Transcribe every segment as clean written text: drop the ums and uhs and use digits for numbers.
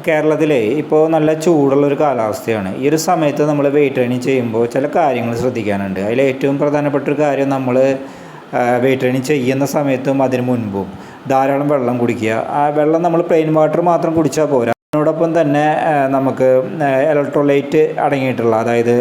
കേരളത്തിലെ ഇപ്പോൾ നല്ല ചൂടുള്ളൊരു കാലാവസ്ഥയാണ്. ഈ ഒരു സമയത്ത് നമ്മൾ വെയിറ്റ് ട്രെയിനിങ് ചെയ്യുമ്പോൾ ചില കാര്യങ്ങൾ ശ്രദ്ധിക്കാനുണ്ട്. അതിൽ ഏറ്റവും പ്രധാനപ്പെട്ട ഒരു കാര്യം, നമ്മൾ വെയിറ്റ് ട്രെയിനിങ് ചെയ്യുന്ന സമയത്തും അതിന് മുൻപും ധാരാളം വെള്ളം കുടിക്കുക. ആ വെള്ളം നമ്മൾ പ്ലെയിൻ വാട്ടർ മാത്രം കുടിച്ചാൽ പോരാ, അതിനോടൊപ്പം തന്നെ നമുക്ക് ഇലക്ട്രോലൈറ്റ് അടങ്ങിയിട്ടുള്ള, അതായത്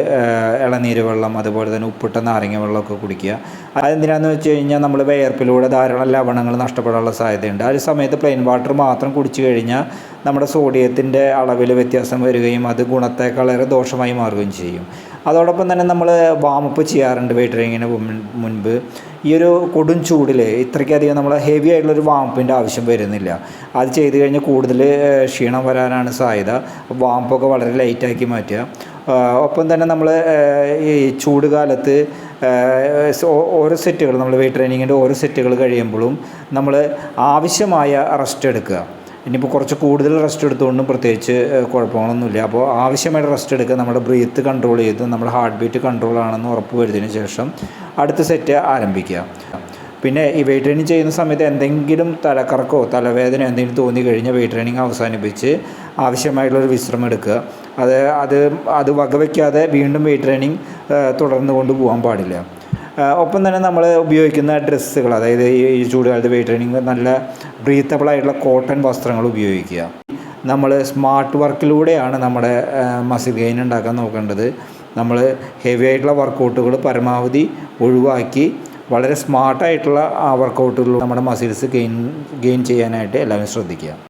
ഇളനീര് വെള്ളം, അതുപോലെ തന്നെ ഉപ്പിട്ട നാരങ്ങ വെള്ളമൊക്കെ കുടിക്കുക. അതെന്തിനാണെന്ന് വെച്ച് കഴിഞ്ഞാൽ നമ്മൾ വിയർപ്പിലൂടെ ധാരാളം ലവണങ്ങൾ നഷ്ടപ്പെടാനുള്ള സാധ്യതയുണ്ട്. ആ ഒരു സമയത്ത് പ്ലെയിൻ വാട്ടർ മാത്രം കുടിച്ചു കഴിഞ്ഞാൽ നമ്മുടെ സോഡിയത്തിൻ്റെ അളവിൽ വ്യത്യാസം വരികയും അത് ഗുണത്തേക്കാളേറെ ദോഷമായി മാറുകയും ചെയ്യും. അതോടൊപ്പം തന്നെ നമ്മൾ വാമപ്പ് ചെയ്യാറുണ്ട് വെയിറ്റ് ട്രെയിനിങ്ങിന് മുൻപ്. ഈ ഒരു കൊടും ചൂടിൽ ഇത്രയ്ക്കധികം നമ്മൾ ഹെവി ആയിട്ടുള്ളൊരു വാമപ്പിൻ്റെ ആവശ്യം വരുന്നില്ല. അത് ചെയ്ത് കഴിഞ്ഞാൽ കൂടുതൽ ക്ഷീണം വരാനാണ് സാധ്യത. വാമപ്പൊക്കെ വളരെ ലൈറ്റാക്കി മാറ്റുക. ഒപ്പം തന്നെ നമ്മൾ ഈ ചൂട് കാലത്ത് ഓരോ സെറ്റുകൾ, നമ്മൾ വെയിറ്റ് ട്രെയിനിങ്ങിൻ്റെ ഓരോ സെറ്റുകൾ കഴിയുമ്പോഴും നമ്മൾ ആവശ്യമായ റെസ്റ്റ് എടുക്കുക. ഇനിയിപ്പോൾ കുറച്ച് കൂടുതൽ റെസ്റ്റ് എടുത്തുകൊണ്ടും പ്രത്യേകിച്ച് കുഴപ്പങ്ങളൊന്നുമില്ല. അപ്പോൾ ആവശ്യമായിട്ട് റെസ്റ്റ് എടുക്കുക. നമ്മുടെ ബ്രീത്ത് കൺട്രോൾ ചെയ്ത് നമ്മുടെ ഹാർട്ട് ബീറ്റ് കൺട്രോൾ ആണെന്ന് ഉറപ്പ് വരുത്തിയതിന് ശേഷം അടുത്ത സെറ്റ് ആരംഭിക്കുക. പിന്നെ ഈ വെയിറ്റ് ട്രെയിനിങ് ചെയ്യുന്ന സമയത്ത് എന്തെങ്കിലും തലക്കറക്കോ തലവേദന എന്തെങ്കിലും തോന്നി കഴിഞ്ഞാൽ വെയിറ്റ് ട്രെയിനിങ് അവസാനിപ്പിച്ച് ആവശ്യമായിട്ടുള്ളൊരു വിശ്രമം എടുക്കുക. അത് വകവയ്ക്കാതെ വീണ്ടും വെയിറ്റ് ട്രെയിനിങ് തുടർന്ന് കൊണ്ടുപോകാൻ പാടില്ല. ഒപ്പം തന്നെ നമ്മൾ ഉപയോഗിക്കുന്ന ഡ്രസ്സുകൾ, അതായത് ഈ ചൂടുകാലത്ത് വെയിറ്റ് ട്രെയിനിങ് നല്ല ബ്രീത്തബിളായിട്ടുള്ള കോട്ടൺ വസ്ത്രങ്ങൾ ഉപയോഗിക്കുക. നമ്മൾ സ്മാർട്ട് വർക്കിലൂടെയാണ് നമ്മുടെ മസിൽ ഗെയിൻ ഉണ്ടാക്കാൻ നോക്കേണ്ടത്. നമ്മൾ ഹെവി ആയിട്ടുള്ള വർക്കൗട്ടുകൾ പരമാവധി ഒഴിവാക്കി വളരെ സ്മാർട്ടായിട്ടുള്ള വർക്കൗട്ടുകളിലൂടെ നമ്മുടെ മസിൽസ് ഗെയിൻ ചെയ്യാനായിട്ട് എല്ലാവരും ശ്രദ്ധിക്കുക.